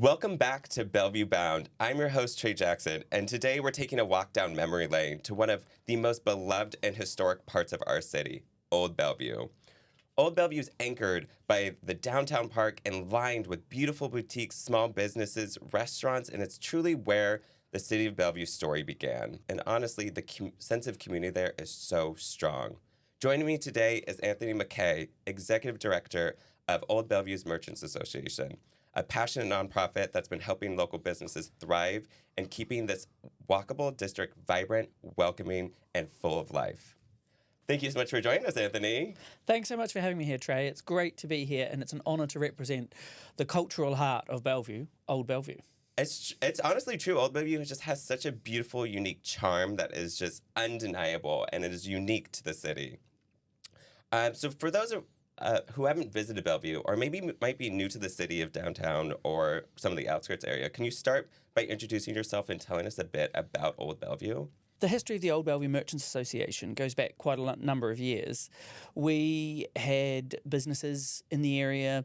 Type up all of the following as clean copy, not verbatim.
Welcome back to Bellevue Bound. I'm your host, Trey Jackson, and today we're taking a walk down memory lane to one of the most beloved and historic parts of our city, Old Bellevue. Old Bellevue is anchored by the downtown park and lined with beautiful boutiques, small businesses, restaurants, and it's truly where the city of Bellevue's story began. And honestly, the sense of community there is so strong. Joining me today is Anthony McKay, Executive Director of Old Bellevue's Merchants Association, a passionate nonprofit that's been helping local businesses thrive and keeping this walkable district vibrant, welcoming, and full of life. Thank you so much for joining us, Anthony. Thanks so much for having me here, Trey. It's great to be here, and it's an honour to represent the cultural heart of Bellevue, Old Bellevue. It's honestly true. Old Bellevue just has such a beautiful, unique charm that is just undeniable, and it is unique to the city. So for those who haven't visited Bellevue, or maybe might be new to the city of downtown or some of the outskirts area, can you start by introducing yourself and telling us a bit about Old Bellevue? The history of the Old Bellevue Merchants Association goes back quite a number of years. We had businesses in the area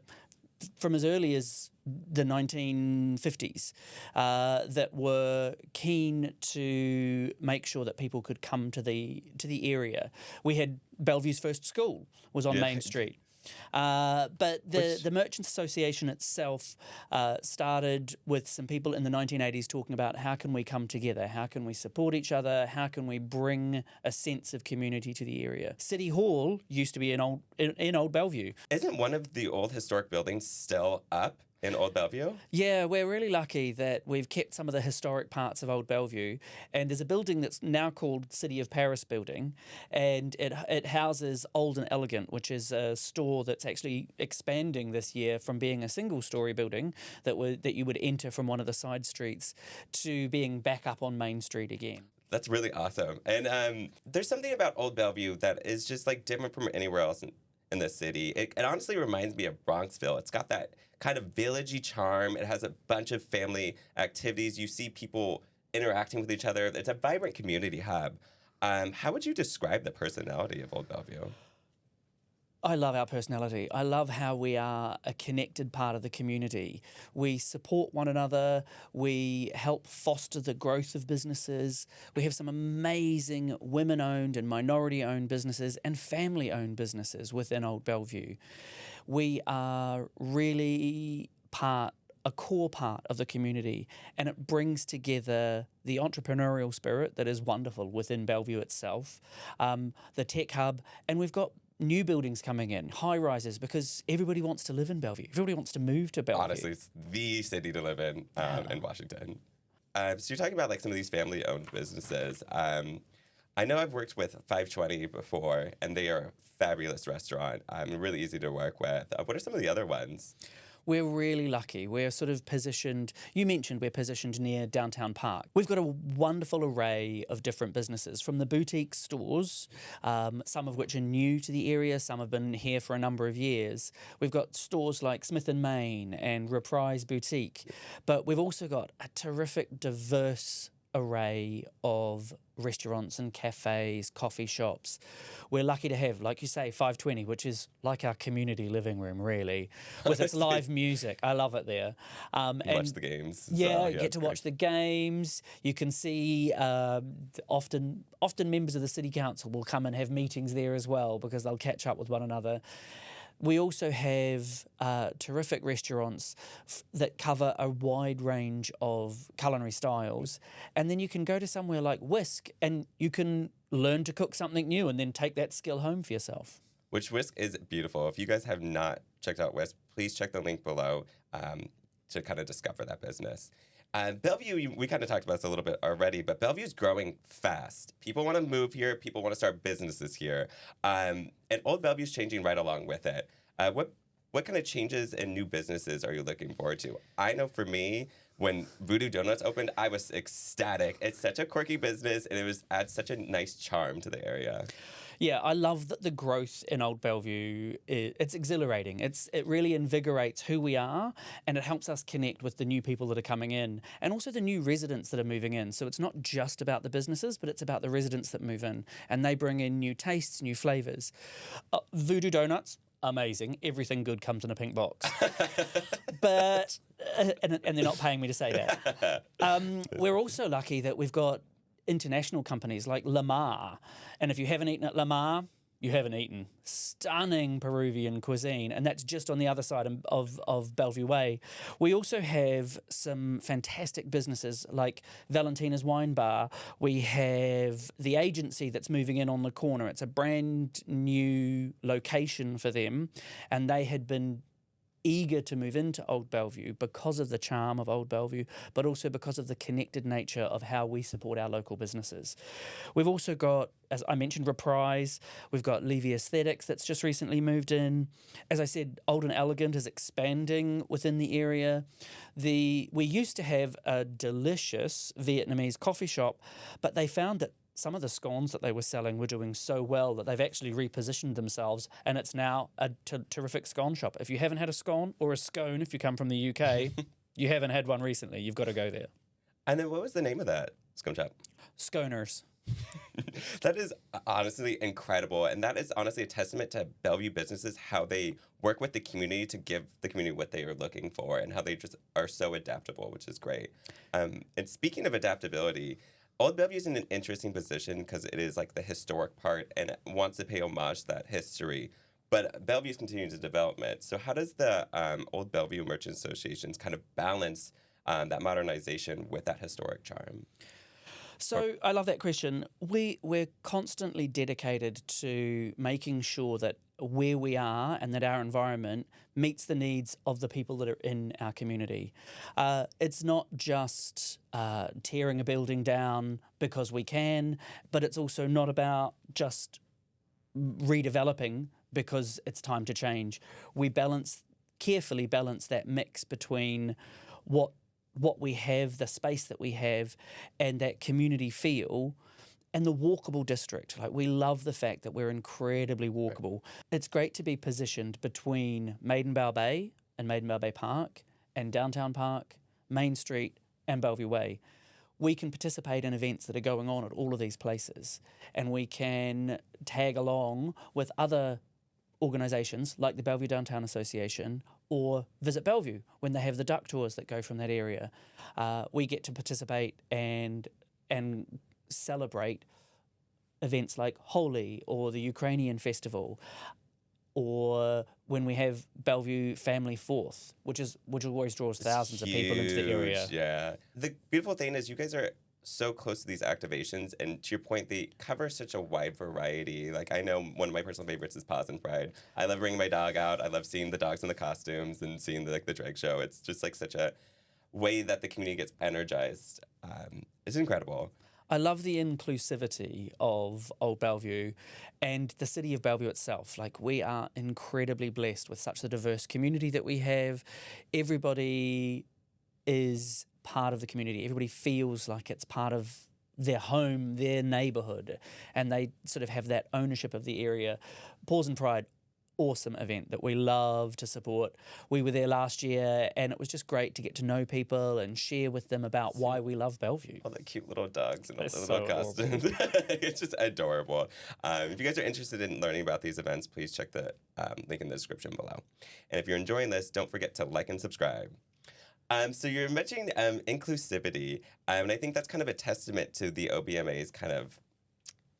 from as early as the 1950s that were keen to make sure that people could come to the area. We had Bellevue's first school was on Main Street. But the Merchants Association itself started with some people in the 1980s talking about how can we come together, how can we support each other, how can we bring a sense of community to the area. City Hall used to be in Old Bellevue. Isn't one of the old historic buildings still up in Old Bellevue? Yeah, we're really lucky that we've kept some of the historic parts of Old Bellevue, and there's a building that's now called City of Paris Building, and it houses Old and Elegant, which is a store that's actually expanding this year from being a single-story building that you would enter from one of the side streets to being back up on Main Street again. That's really awesome. And there's something about Old Bellevue that is just like different from anywhere else in the city. It honestly reminds me of Bronxville. It's got that kind of villagey charm. It has a bunch of family activities. You see people interacting with each other. It's a vibrant community hub. How would you describe the personality of Old Bellevue? I love our personality. I love how we are a connected part of the community. We support one another. We help foster the growth of businesses. We have some amazing women-owned and minority-owned businesses and family-owned businesses within Old Bellevue. We are really a core part of the community, and it brings together the entrepreneurial spirit that is wonderful within Bellevue itself, the tech hub, and we've got new buildings coming in, high rises, because everybody wants to live in Bellevue. Everybody wants to move to Bellevue. Honestly, it's the city to live in Washington. So you're talking about like some of these family-owned businesses. I know I've worked with 520 before, and they are a fabulous restaurant. Really easy to work with. What are some of the other ones? We're really lucky. We're sort of positioned, you mentioned we're positioned near Downtown Park. We've got a wonderful array of different businesses, from the boutique stores, some of which are new to the area, some have been here for a number of years. We've got stores like Smith & Main and Reprise Boutique, but we've also got a terrific, diverse array of restaurants and cafes, coffee shops. We're lucky to have, like you say, 520, which is like our community living room, really, with its live music. I love it there. And watch the games. Yeah, you get to watch the games. You can see often members of the city council will come and have meetings there as well because they'll catch up with one another. We also have terrific restaurants that cover a wide range of culinary styles. And then you can go to somewhere like Whisk and you can learn to cook something new and then take that skill home for yourself. Which Whisk is beautiful. If you guys have not checked out Whisk, please check the link below to kind of discover that business. Bellevue, we kind of talked about this a little bit already, but Bellevue is growing fast. People want to move here. People want to start businesses here. And Old Bellevue is changing right along with it. What kind of changes and new businesses are you looking forward to? I know for me, when Voodoo Doughnut opened, I was ecstatic. It's such a quirky business, and it adds such a nice charm to the area. Yeah, I love that the growth in Old Bellevue, it's exhilarating. It really invigorates who we are, and it helps us connect with the new people that are coming in and also the new residents that are moving in. So it's not just about the businesses, but it's about the residents that move in, and they bring in new tastes, new flavours. Voodoo Doughnut's amazing. Everything good comes in a pink box. But, and they're not paying me to say that. We're also lucky that we've got international companies like Lamar. And if you haven't eaten at Lamar, you haven't eaten. Stunning Peruvian cuisine, and that's just on the other side of Bellevue Way. We also have some fantastic businesses like Valentina's Wine Bar. We have the agency that's moving in on the corner. It's a brand new location for them, and they had been eager to move into Old Bellevue because of the charm of Old Bellevue, but also because of the connected nature of how we support our local businesses. We've also got, as I mentioned, Reprise. We've got Levy Aesthetics that's just recently moved in. As I said, Old and Elegant is expanding within the area. We used to have a delicious Vietnamese coffee shop, but they found that some of the scones that they were selling were doing so well that they've actually repositioned themselves, and it's now a terrific scone shop. If you haven't had a scone, or a scone if you come from the UK, you haven't had one recently, you've got to go there. And then what was the name of that scone shop? Sconers. That is honestly incredible. And that is honestly a testament to Bellevue businesses, how they work with the community to give the community what they are looking for, and how they just are so adaptable, which is great. And speaking of adaptability, Old Bellevue is in an interesting position because it is like the historic part and it wants to pay homage to that history. But Bellevue's continuing to development. So how does the Old Bellevue Merchant Associations kind of balance that modernization with that historic charm? So I love that question. We're constantly dedicated to making sure that where we are and that our environment meets the needs of the people that are in our community. It's not just tearing a building down because we can, but it's also not about just redeveloping because it's time to change. We carefully balance that mix between what we have, the space that we have, and that community feel, and the walkable district. Like, we love the fact that we're incredibly walkable. It's great to be positioned between Maidenbow Bay and Maidenbow Bay Park, and Downtown Park, Main Street, and Bellevue Way. We can participate in events that are going on at all of these places, and we can tag along with other organisations like the Bellevue Downtown Association, or Visit Bellevue when they have the duck tours that go from that area. We get to participate and celebrate events like Holi or the Ukrainian Festival, or when we have Bellevue Family Fourth, which always draws thousands of people into the area. Yeah. The beautiful thing is you guys are so close to these activations, and to your point, they cover such a wide variety. Like, I know one of my personal favorites is Paws and Pride. I love bringing my dog out. I love seeing the dogs in the costumes and seeing the drag show. It's just like such a way that the community gets energized. It's incredible. I love the inclusivity of Old Bellevue and the city of Bellevue itself. Like, we are incredibly blessed with such a diverse community that we have. Everybody is part of the community. Everybody feels like it's part of their home, their neighbourhood, and they sort of have that ownership of the area. Paws and Pride, awesome event that we love to support. We were there last year, and it was just great to get to know people and share with them about why we love Bellevue. All the cute little dogs and all the little costumes. It's just adorable. If you guys are interested in learning about these events, please check the link in the description below. And if you're enjoying this, don't forget to like and subscribe. So you're mentioning inclusivity, and I think that's kind of a testament to the OBMA's kind of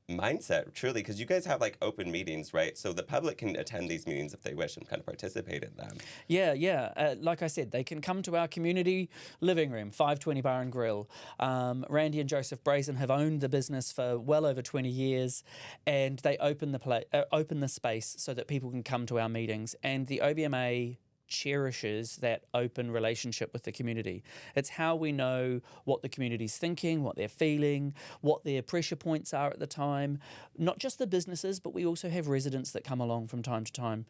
mindset, truly, because you guys have like open meetings, right? So the public can attend these meetings if they wish and kind of participate in them. Yeah. Like I said, they can come to our community living room, 520 Bar and Grill. Randy and Joseph Brazen have owned the business for well over 20 years, and they open the space so that people can come to our meetings. And the OBMA cherishes that open relationship with the community. It's how we know what the community's thinking, what they're feeling, what their pressure points are at the time. Not just the businesses, but we also have residents that come along from time to time,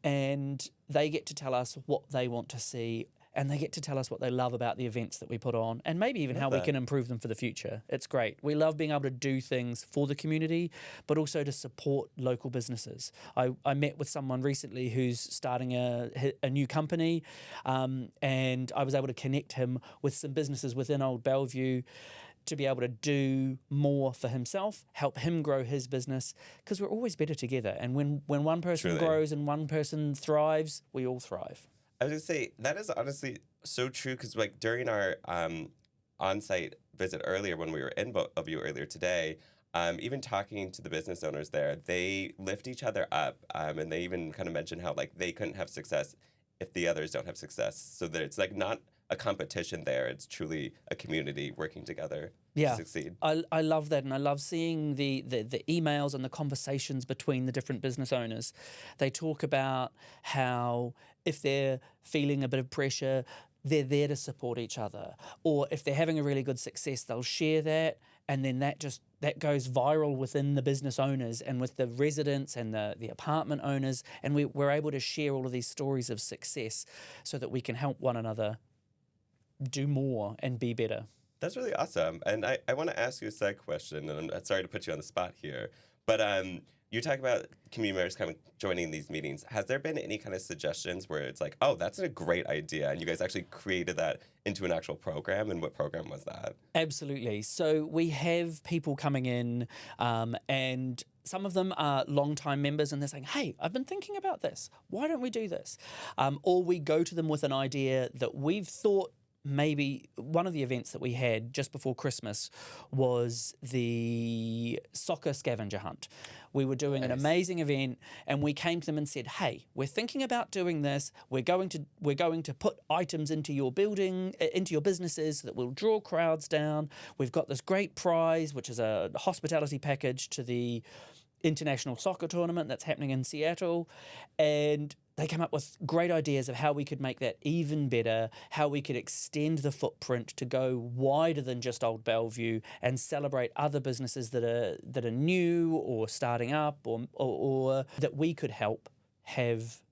and they get to tell us what they want to see, and they get to tell us what they love about the events that we put on, and maybe even how we can improve them for the future. It's great. We love being able to do things for the community, but also to support local businesses. I met with someone recently who's starting a new company, and I was able to connect him with some businesses within Old Bellevue. to be able to do more for himself, help him grow his business, because we're always better together. And when one person Truly. grows and one person thrives, we all thrive. I was going to say, that is honestly so true, because like during our on-site visit earlier, when we were in Bellevue earlier today, even talking to the business owners there, they lift each other up, and they even kind of mention how like they couldn't have success if the others don't have success. So that it's like not a competition there. It's truly a community working together to succeed. I love that, and I love seeing the emails and the conversations between the different business owners. They talk about how if they're feeling a bit of pressure, they're there to support each other. Or if they're having a really good success, they'll share that, and then that goes viral within the business owners and with the residents and the apartment owners, and we're able to share all of these stories of success so that we can help one another do more and be better. That's really awesome. And I want to ask you a side question, and I'm sorry to put you on the spot here, but you talk about community members kind of joining these meetings. Has there been any kind of suggestions where it's like, oh, that's a great idea, and you guys actually created that into an actual program? And what program was that? Absolutely. So we have people coming in, and some of them are long-time members, and they're saying, hey, I've been thinking about this. Why don't we do this? Or we go to them with an idea that we've thought. Maybe one of the events that we had just before Christmas was the soccer scavenger hunt. We were doing an amazing event, and we came to them and said, hey, we're thinking about doing this. We're going to put items into your building, into your businesses that will draw crowds down. We've got this great prize, which is a hospitality package to the international soccer tournament that's happening in Seattle. And they came up with great ideas of how we could make that even better, how we could extend the footprint to go wider than just Old Bellevue and celebrate other businesses that are new or starting up, or that we could help have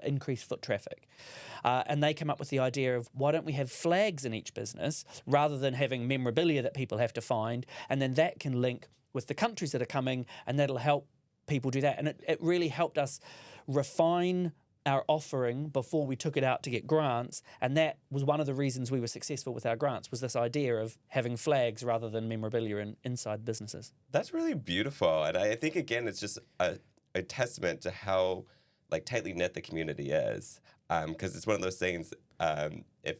increased foot traffic. And they come up with the idea of, why don't we have flags in each business rather than having memorabilia that people have to find, and then that can link with the countries that are coming, and that'll help people do that. And it really helped us refine our offering before we took it out to get grants, and that was one of the reasons we were successful with our grants, was this idea of having flags rather than memorabilia inside businesses. That's really beautiful, and I think again it's just a testament to how like tightly knit the community is, because it's one of those things. If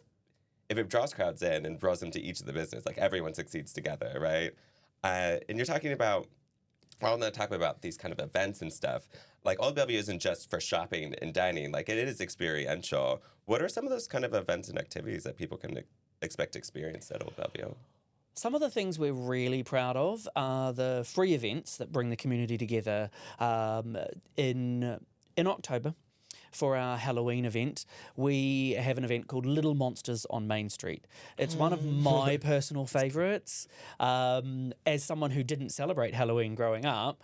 it draws crowds in and draws them to each of the business, like everyone succeeds together, right? And you're talking about. Well, I'm going to talk about these kind of events and stuff. Like, Old Bellevue isn't just for shopping and dining. Like, it is experiential. What are some of those kind of events and activities that people can expect to experience at Old Bellevue? Some of the things we're really proud of are the free events that bring the community together. In October, for our Halloween event, we have an event called Little Monsters on Main Street. It's one of my personal favourites. As someone who didn't celebrate Halloween growing up,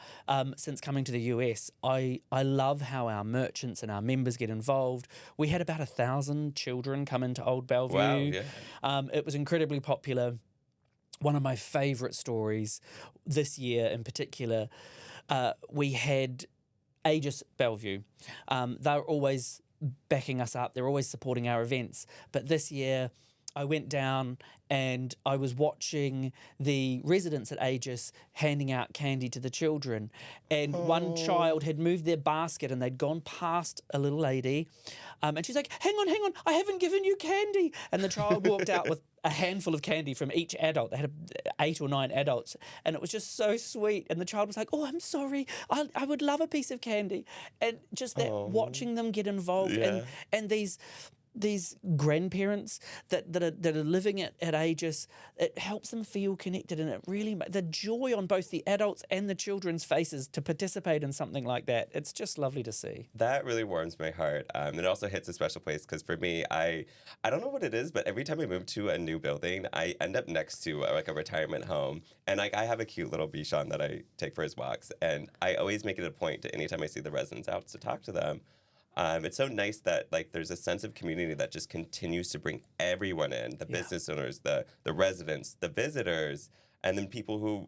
since coming to the US, I love how our merchants and our members get involved. We had about 1,000 children come into Old Bellevue. Wow, yeah. It was incredibly popular. One of my favourite stories this year in particular, we had Aegis Bellevue. They're always backing us up. They're always supporting our events. But this year, I went down and I was watching the residents at Aegis handing out candy to the children. And one child had moved their basket and they'd gone past a little lady. And she's like, hang on, I haven't given you candy. And the child walked out with a handful of candy from each adult. They had 8 or 9 adults, and it was just so sweet. And the child was like, oh, I'm sorry, I would love a piece of candy. And just that, watching them get involved, and these grandparents that are living at Aegis, it helps them feel connected, and it really the joy on both the adults and the children's faces to participate in something like that. It's just lovely to see. That really warms my heart. It also hits a special place because for me, I don't know what it is, but every time I move to a new building, I end up next to like a retirement home, and like I have a cute little Bichon that I take for his walks, and I always make it a point to anytime I see the residents out to talk to them. It's so nice that like there's a sense of community that just continues to bring everyone in, the business owners, the residents, the visitors, and then people who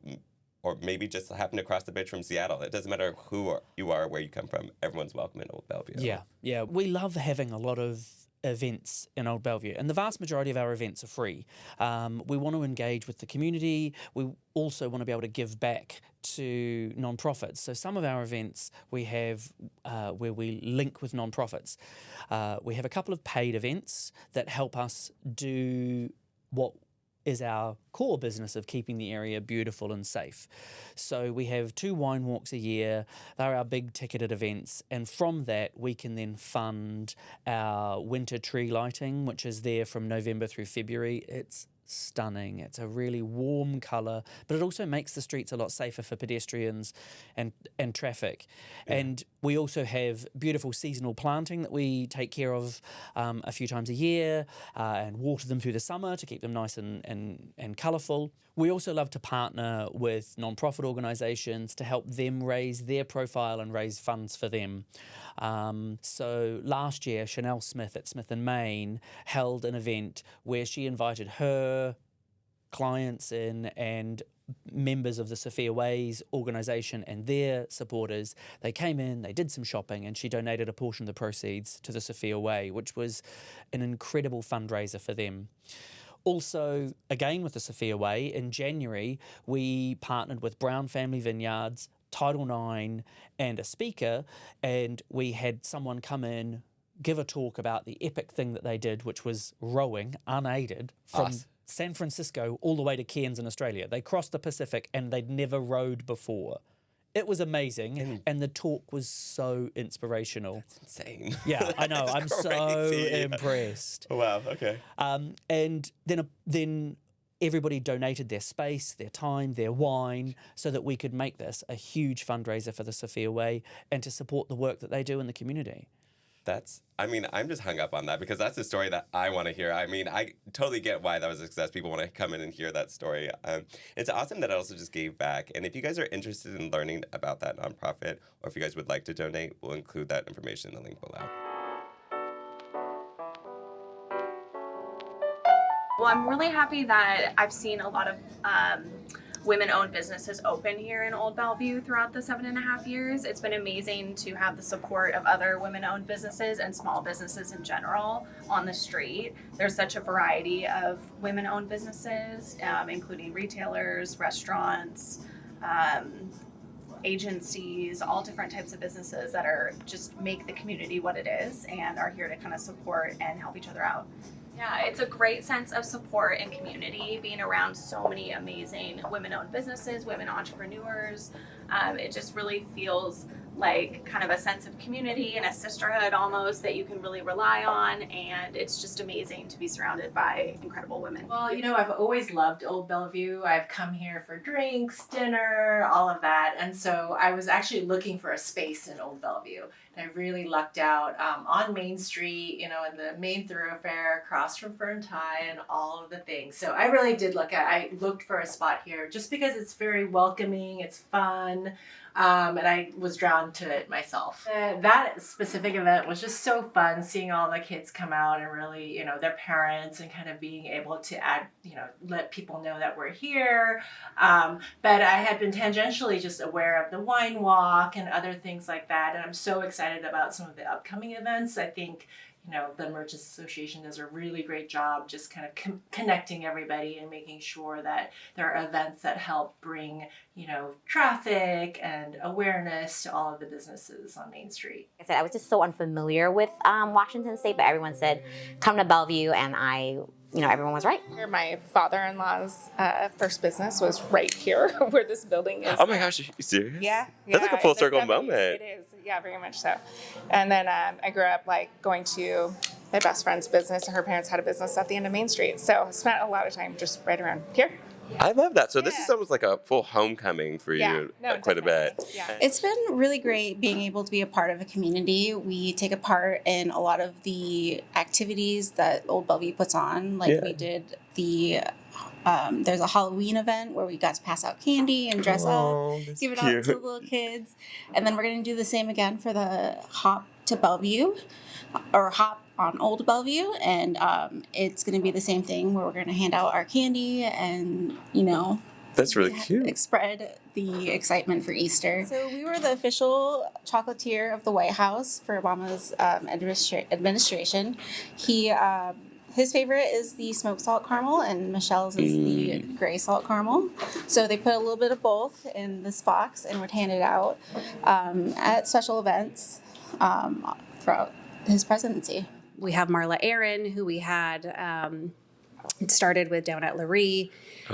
or maybe just happen to cross the bridge from Seattle. It doesn't matter who you are, where you come from. Everyone's welcome in Old Bellevue. Yeah. We love having a lot of events in Old Bellevue, and the vast majority of our events are free. We want to engage with the community. We also want to be able to give back to non-profits. So some of our events we have where we link with non-profits. We have a couple of paid events that help us do what is our core business of keeping the area beautiful and safe. So we have 2 wine walks a year. They're our big ticketed events, and from that we can then fund our winter tree lighting, which is there from November through February. It's stunning. It's a really warm colour, but it also makes the streets a lot safer for pedestrians and traffic. Yeah. And we also have beautiful seasonal planting that we take care of a few times a year and water them through the summer to keep them nice and colourful. We also love to partner with non-profit organisations to help them raise their profile and raise funds for them. So last year, Chanel Smith at Smith & Main held an event where she invited her clients in and members of the Sophia Ways organisation and their supporters. They came in, they did some shopping, and she donated a portion of the proceeds to the Sophia Way, which was an incredible fundraiser for them. Also, again with the Sophia Way, in January, we partnered with Brown Family Vineyards, Title IX, and a speaker, and we had someone come in, give a talk about the epic thing that they did, which was rowing, unaided, from San Francisco all the way to Cairns in Australia. They crossed the Pacific and they'd never rowed before. It was amazing, and the talk was so inspirational. That's insane. Yeah, I know. I'm so crazy. impressed. Oh, wow, okay. And then everybody donated their space, their time, their wine, so that we could make this a huge fundraiser for the Sophia Way and to support the work that they do in the community. I'm just hung up on that because that's a story that I want to hear. I mean, I totally get why that was a success. People want to come in and hear that story. It's awesome that it also just gave back. And if you guys are interested in learning about that nonprofit, or if you guys would like to donate, we'll include that information in the link below. Well, I'm really happy that I've seen a lot of women-owned businesses open here in Old Bellevue throughout the 7.5 years. It's been amazing to have the support of other women-owned businesses and small businesses in general on the street. There's such a variety of women-owned businesses, including retailers, restaurants, agencies, all different types of businesses that are just make the community what it is and are here to kind of support and help each other out. Yeah, it's a great sense of support and community being around so many amazing women-owned businesses, women entrepreneurs. It just really feels like kind of a sense of community and a sisterhood almost that you can really rely on, and it's just amazing to be surrounded by incredible women. Well, I've always loved Old Bellevue. I've come here for drinks, dinner, all of that, and so I was actually looking for a space in Old Bellevue. And I really lucked out on Main Street, in the main thoroughfare across from Fern Tie and all of the things. So I really did I looked for a spot here just because it's very welcoming, it's fun, and I was drawn to it myself. That specific event was just so fun, seeing all the kids come out and really, their parents, and kind of being able to add, let people know that we're here. But I had been tangentially just aware of the wine walk and other things like that. And I'm so excited about some of the upcoming events. I think, the Merchants Association does a really great job just kind of connecting everybody and making sure that there are events that help bring, traffic and awareness to all of the businesses on Main Street. Like I said, I was just so unfamiliar with Washington State, but everyone said, come to Bellevue, and everyone was right. My father-in-law's first business was right here where this building is. Oh my gosh, are you serious? Yeah. That's like a full circle 70s, moment. It is, yeah, very much so. And then I grew up going to my best friend's business, and her parents had a business at the end of Main Street. So I spent a lot of time just right around here. I love that. So this is almost like a full homecoming for you, quite a bit. Yeah. It's been really great being able to be a part of a community. We take a part in a lot of the activities that Old Bellevue puts on. We did there's a Halloween event where we got to pass out candy and dress up, give it out to the little kids. And then we're going to do the same again for the Hop to Bellevue, or Hop on Old Bellevue, and it's going to be the same thing where we're going to hand out our candy and That's really cute. Spread the excitement for Easter. So we were the official chocolatier of the White House for Obama's administration. His favorite is the smoked salt caramel, and Michelle's is the gray salt caramel. So they put a little bit of both in this box and would hand it out at special events throughout his presidency. We have Marla Aaron, who we had started with down at Lurie,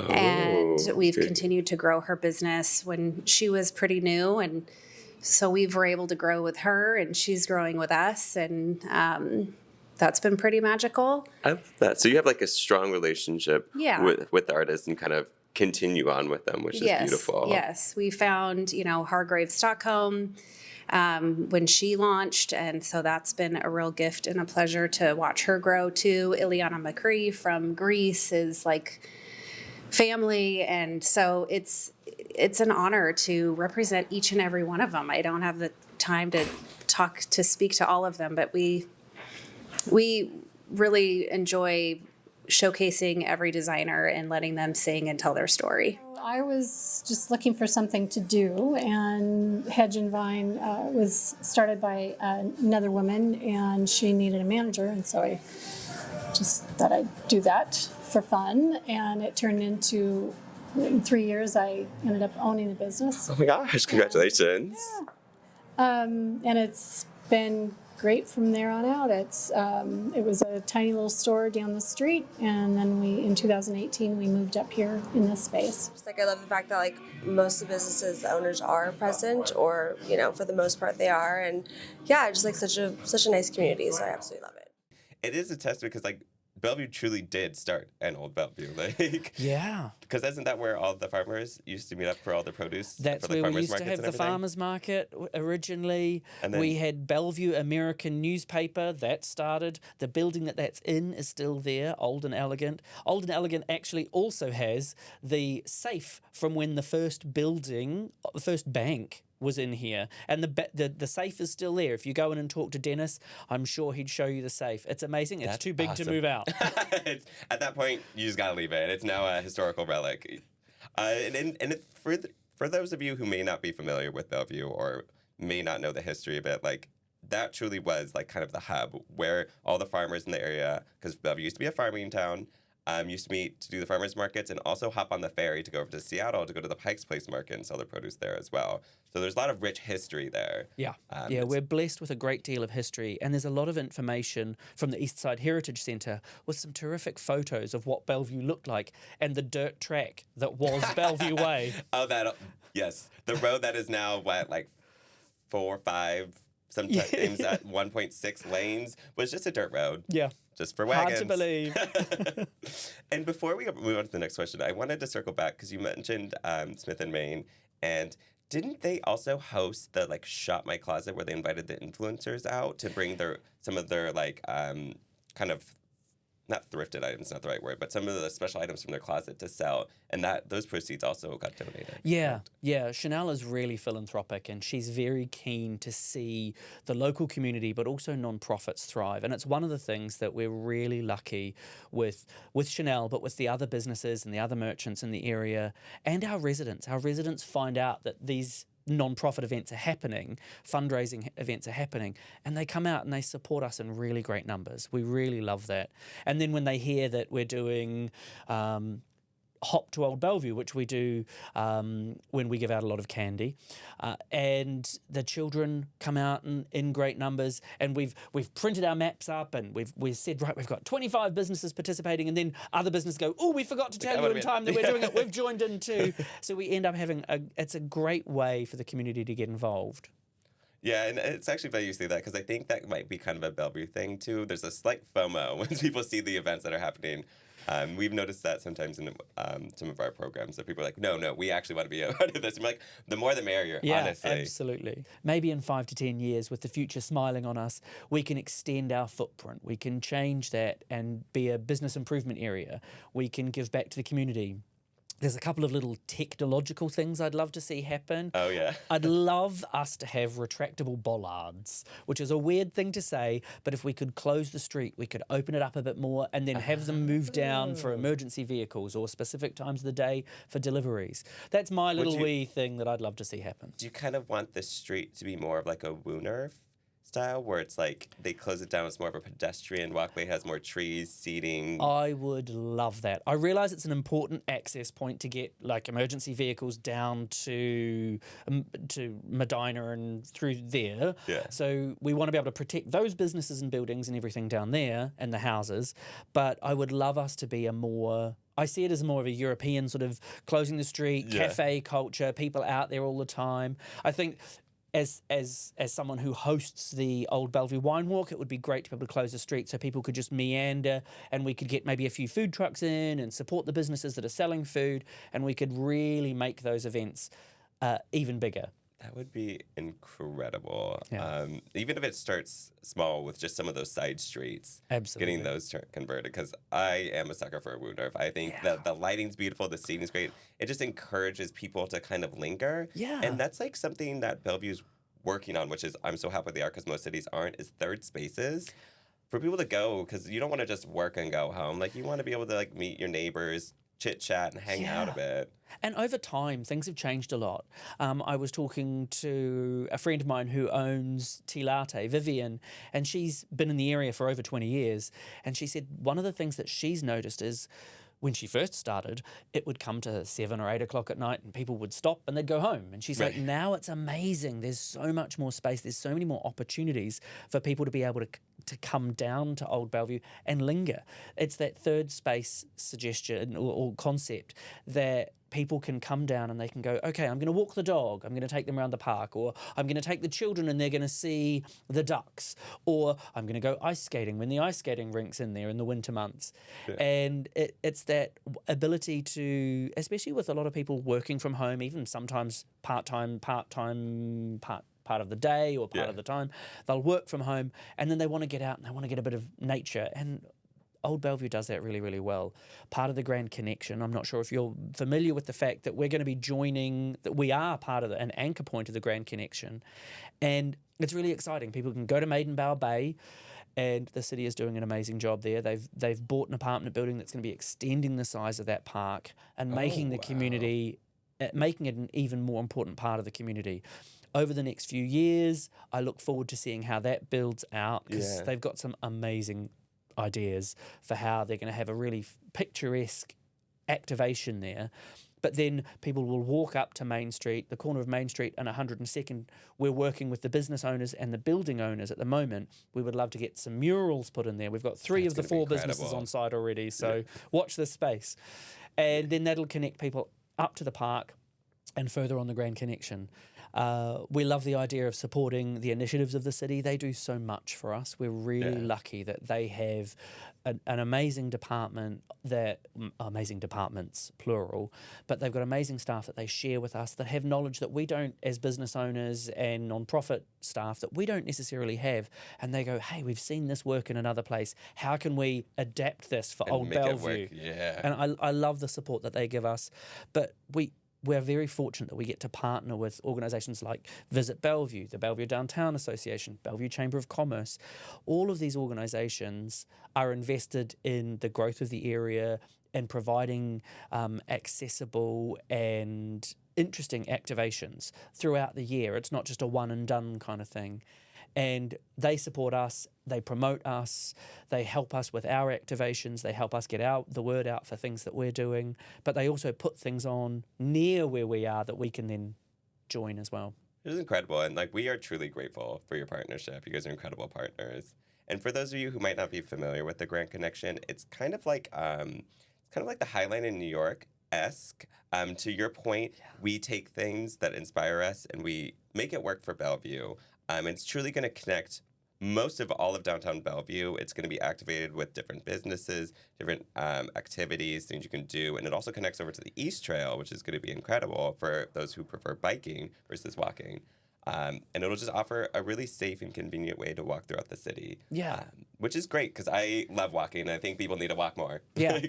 and we've continued to grow her business when she was pretty new, and so we were able to grow with her, and she's growing with us, and that's been pretty magical. I love that. So you have like a strong relationship with the artists and kind of continue on with them, which is beautiful. Yes, we found, Hargrave Stockholm when she launched, and so that's been a real gift and a pleasure to watch her grow too. Ileana McCree from Greece is like family, and so it's an honor to represent each and every one of them. I don't have the time to speak to all of them, but we really enjoy showcasing every designer and letting them sing and tell their story. I was just looking for something to do, and Hedge and Vine was started by another woman, and she needed a manager, and so I just thought I'd do that for fun, and it turned into, in 3 years, I ended up owning the business. Oh my gosh, congratulations. And it's been great from there on out. It was a tiny little store down the street, and then in 2018 we moved up here in this space. Just I love the fact that most of the businesses, the owners are present, or for the most part they are, and just such a nice community. So I absolutely love it. It is a testament because Bellevue truly did start in Old Bellevue. Because isn't that where all the farmers used to meet up for all the produce? That's for the where we farmers used to have the farmers market originally. And then, we had Bellevue American newspaper that started. The building that's in is still there, old and elegant. Old and elegant actually also has the safe from when the first bank was in here, and the safe is still there. If you go in and talk to Dennis, I'm sure he'd show you the safe. It's amazing. It's too big to move out. At that point, you just gotta leave it. It's now a historical relic. For those of you who may not be familiar with Bellevue or may not know the history of it, that truly was kind of the hub where all the farmers in the area, because Bellevue used to be a farming town, used to meet to do the farmers markets and also hop on the ferry to go over to Seattle to go to the Pike's Place Market and sell their produce there as well. So there's a lot of rich history there. Yeah, we're blessed with a great deal of history, and there's a lot of information from the East Side Heritage Centre with some terrific photos of what Bellevue looked like and the dirt track that was Bellevue Way. Yes. The road that is now, 4, 5, sometimes at 1.6 lanes was just a dirt road. Yeah. Just for wagons. Hard to believe. And before we move on to the next question, I wanted to circle back because you mentioned Smith and Main, and didn't they also host the Shop My Closet where they invited the influencers out to bring some of their kind of not thrifted items, not the right word, but some of the special items from their closet to sell, and those proceeds also got donated. Yeah. Chanel is really philanthropic, and she's very keen to see the local community, but also non-profits thrive. And it's one of the things that we're really lucky with Chanel, but with the other businesses and the other merchants in the area, and our residents. Our residents find out that these non-profit events are happening, fundraising events are happening, and they come out and they support us in really great numbers. We really love that. And then when they hear that we're doing Hop to Old Bellevue, which we do when we give out a lot of candy, and the children come out in great numbers, and we've printed our maps up, and we've said, right, we've got 25 businesses participating, and then other businesses go, oh, we forgot to tell you in time that we're doing it, we've joined in too. So we end up having it's a great way for the community to get involved. Yeah, and it's actually funny you say that, because I think that might be kind of a Bellevue thing too. There's a slight FOMO when people see the events that are happening. We've noticed that sometimes in some of our programs that people are like, no, we actually want to be a part of this. I'm like, the more the merrier, honestly. Yeah, absolutely. Maybe in 5 to 10 years, with the future smiling on us, we can extend our footprint. We can change that and be a business improvement area. We can give back to the community. There's a couple of little technological things I'd love to see happen. Oh, yeah. I'd love us to have retractable bollards, which is a weird thing to say, but if we could close the street, we could open it up a bit more and then have them move down for emergency vehicles or specific times of the day for deliveries. That's my little wee thing that I'd love to see happen. Do you kind of want the street to be more of like a Wooner style, where it's like they close it down, it's more of a pedestrian walkway, has more trees, seating? I would love that. I realise it's an important access point to get like emergency vehicles down to Medina and through there. Yeah. So we want to be able to protect those businesses and buildings and everything down there and the houses. But I would love us to be I see it as more of a European sort of closing the street, cafe culture, people out there all the time. I think as someone who hosts the Old Bellevue Wine Walk, it would be great to be able to close the street so people could just meander and we could get maybe a few food trucks in and support the businesses that are selling food, and we could really make those events even bigger. That would be incredible. Yeah. Even if it starts small with just some of those side streets. Absolutely. Getting those converted, because I am a sucker for a Woodruff. I think that the lighting's beautiful, the seating's great. It just encourages people to kind of linger. Yeah. And that's like something that Bellevue's working on, which is I'm so happy they are, because most cities aren't, is third spaces for people to go, because you don't want to just work and go home. Like, you want to be able to like meet your neighbors, chit chat and hang out a bit. And over time, things have changed a lot. I was talking to a friend of mine who owns Tea Latte, Vivian, and she's been in the area for over 20 years. And she said one of the things that she's noticed is when she first started, it would come to 7 or 8 o'clock at night and people would stop and they'd go home. And she's like, now it's amazing. There's so much more space. There's so many more opportunities for people to be able to come down to Old Bellevue and linger. It's that third space suggestion or concept that people can come down and they can go, okay, I'm going to walk the dog, I'm going to take them around the park, or I'm going to take the children and they're going to see the ducks, or I'm going to go ice skating when the ice skating rink's in there in the winter months. Yeah. And it's that ability to, especially with a lot of people working from home, even sometimes part of the day or part of the time, they'll work from home and then they want to get out and they want to get a bit of nature. And Old Bellevue does that really, really well. Part of the Grand Connection, I'm not sure if you're familiar with the fact that we're going to be that we are part of an anchor point of the Grand Connection. And it's really exciting. People can go to Maidenbower Bay, and the city is doing an amazing job there. They've bought an apartment building that's going to be extending the size of that park and making the community, making it an even more important part of the community. Over the next few years, I look forward to seeing how that builds out, because they've got some amazing ideas for how they're going to have a really picturesque activation there. But then people will walk up to Main Street, the corner of Main Street and 102nd. We're working with the business owners and the building owners at the moment. We would love to get some murals put in there. We've got 3 of the 4 businesses on site already, so watch this space. And then that'll connect people up to the park and further on the Grand Connection. We love the idea of supporting the initiatives of the city. They do so much for us. We're really lucky that they have an amazing department, amazing departments, plural, but they've got amazing staff that they share with us that have knowledge that we don't, as business owners and non-profit staff, that we don't necessarily have. And they go, hey, we've seen this work in another place. How can we adapt this for Old Bellevue? And I love the support that they give us. But we're very fortunate that we get to partner with organisations like Visit Bellevue, the Bellevue Downtown Association, Bellevue Chamber of Commerce. All of these organisations are invested in the growth of the area and providing accessible and interesting activations throughout the year. It's not just a one and done kind of thing. And they support us, they promote us, they help us with our activations, they help us get the word out for things that we're doing, but they also put things on near where we are that we can then join as well. It is incredible, and like we are truly grateful for your partnership. You guys are incredible partners. And for those of you who might not be familiar with the Grand Connection, it's kind of like the High Line in New York-esque. To your point, we take things that inspire us and we make it work for Bellevue. It's truly going to connect most of all of downtown Bellevue. It's going to be activated with different businesses, different activities, things you can do. And it also connects over to the East Trail, which is going to be incredible for those who prefer biking versus walking. And it'll just offer a really safe and convenient way to walk throughout the city. Yeah. which is great because I love walking and I think people need to walk more. Yeah,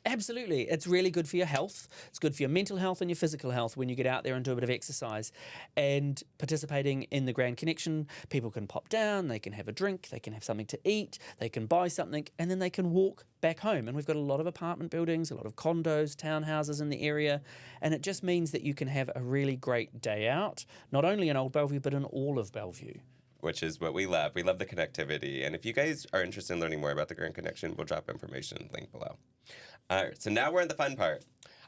absolutely. It's really good for your health. It's good for your mental health and your physical health when you get out there and do a bit of exercise. And participating in the Grand Connection, people can pop down, they can have a drink, they can have something to eat, they can buy something, and then they can walk back home. And we've got a lot of apartment buildings, a lot of condos, townhouses in the area, and it just means that you can have a really great day out, not only in Old Bellevue, but in all of Bellevue. Which is what we love. We love the connectivity. And if you guys are interested in learning more about the Grand Connection, we'll drop information in the link below. All right, so now we're in the fun part.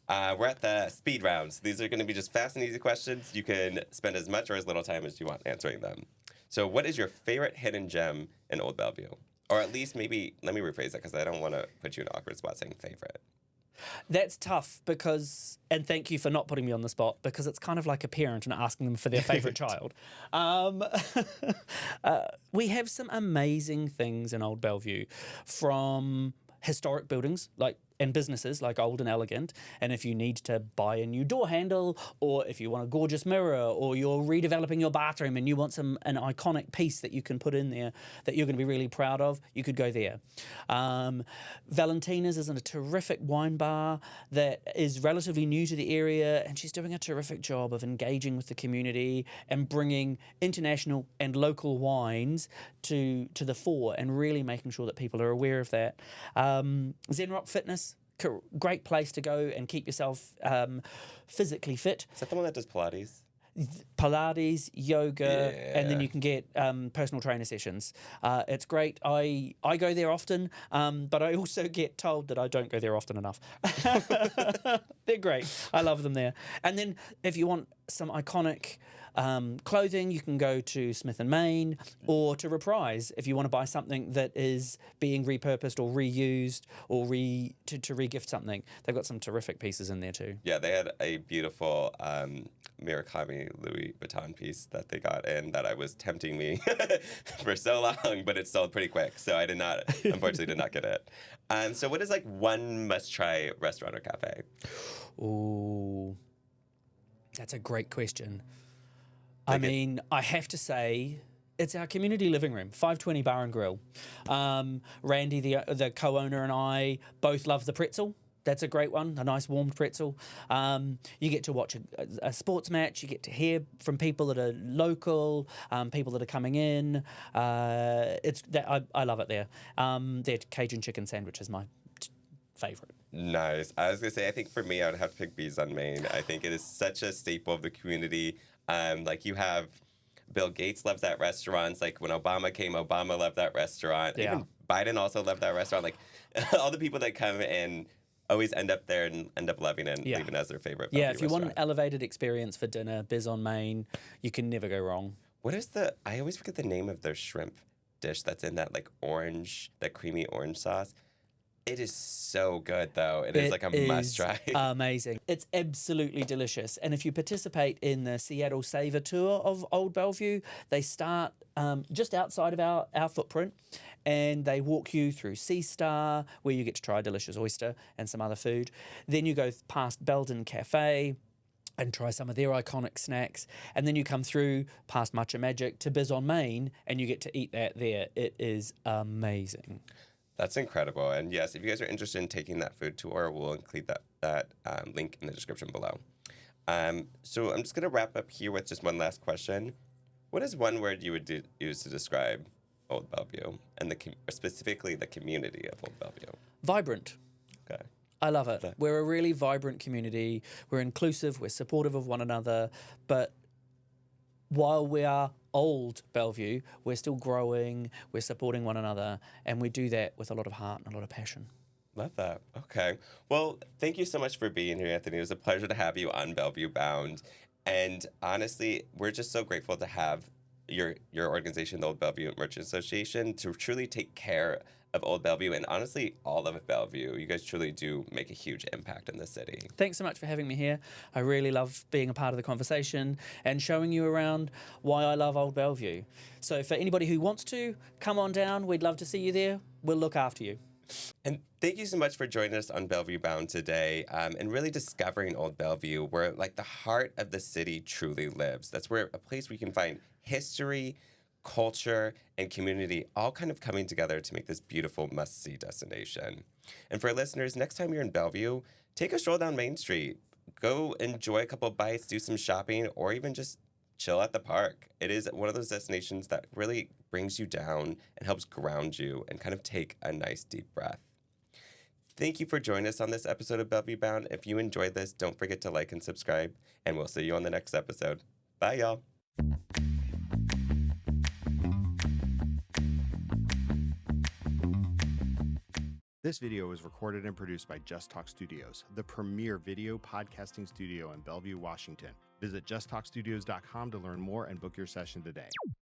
We're at the speed rounds. These are going to be just fast and easy questions. You can spend as much or as little time as you want answering them. So what is your favorite hidden gem in Old Bellevue? Or at least maybe, let me rephrase that because I don't want to put you in an awkward spot saying favorite. That's tough because, and thank you for not putting me on the spot, because it's kind of like a parent and asking them for their favourite child. We have some amazing things in Old Bellevue, from historic buildings and businesses like Old and Elegant, and if you need to buy a new door handle, or if you want a gorgeous mirror, or you're redeveloping your bathroom and you want an iconic piece that you can put in there that you're going to be really proud of, you could go there. Valentina's is a terrific wine bar that is relatively new to the area, and she's doing a terrific job of engaging with the community and bringing international and local wines to the fore and really making sure that people are aware of that. Zen Rock Fitness, great place to go and keep yourself physically fit. Is that the one that does Pilates? Pilates, yoga, and then you can get personal trainer sessions. It's great. I go there often, but I also get told that I don't go there often enough. They're great. I love them there. And then if you want some iconic clothing, you can go to Smith & Main or to Reprise if you want to buy something that is being repurposed or reused or to re-gift something. They've got some terrific pieces in there too. Yeah, they had a beautiful Murakami Louis Vuitton piece that they got in that I was tempting me for so long, but it sold pretty quick, so I unfortunately did not get it. So what is one must-try restaurant or cafe? Ooh, that's a great question. I mean, I have to say, it's our community living room, 520 Bar and Grill. Randy, the co-owner, and I both love the pretzel. That's a great one, a nice warmed pretzel. You get to watch a sports match. You get to hear from people that are local, people that are coming in. I love it there. Their Cajun chicken sandwich is my favourite. Nice. I was going to say, I think for me, I would have to pick Bees on Main. I think it is such a staple of the community. You have Bill Gates loves that restaurant. When Obama came, Obama loved that restaurant. Yeah. Even Biden also loved that restaurant. All the people that come in always end up there and end up loving it and leaving as their favorite Bellevue if you want an restaurant. elevated experience for dinner, Biz on Main, you can never go wrong. What is I always forget the name of their shrimp dish that's in that orange, that creamy orange sauce. It is so good, though. It is a must-try. Amazing. It's absolutely delicious. And if you participate in the Seattle Savor Tour of Old Bellevue, they start just outside of our footprint, and they walk you through Sea Star, where you get to try a delicious oyster and some other food. Then you go past Belden Cafe and try some of their iconic snacks. And then you come through past Matcha Magic to Biz on Main, and you get to eat that there. It is amazing. That's incredible. And yes, if you guys are interested in taking that food tour, we'll include that link in the description below. So I'm just going to wrap up here with just one last question. What is one word you would use to describe Old Bellevue and specifically the community of Old Bellevue? Vibrant. Okay. I love it. We're a really vibrant community. We're inclusive. We're supportive of one another. But while we are Old Bellevue, we're still growing, we're supporting one another, and we do that with a lot of heart and a lot of passion. Love that. Okay. Well, thank you so much for being here, Anthony. It was a pleasure to have you on Bellevue Bound. And honestly, we're just so grateful to have your organization, the Old Bellevue Merchant Association, to truly take care of Old Bellevue and honestly all of Bellevue. You guys truly do make a huge impact in the city. Thanks so much for having me here. I really love being a part of the conversation and showing you around why I love Old Bellevue. So for anybody who wants to, come on down. We'd love to see you there. We'll look after you. And thank you so much for joining us on Bellevue Bound today and really discovering Old Bellevue, where the heart of the city truly lives. That's where a place where you can find history, culture, and community all kind of coming together to make this beautiful must-see destination. And for listeners, next time you're in Bellevue, take a stroll down Main Street. Go enjoy a couple bites, do some shopping, or even just chill at the park. It is one of those destinations that really brings you down and helps ground you and kind of take a nice deep breath. Thank you for joining us on this episode of Bellevue Bound. If you enjoyed this, don't forget to like and subscribe, and we'll see you on the next episode. Bye, y'all. This video was recorded and produced by Just Talk Studios, the premier video podcasting studio in Bellevue, Washington. Visit justtalkstudios.com to learn more and book your session today.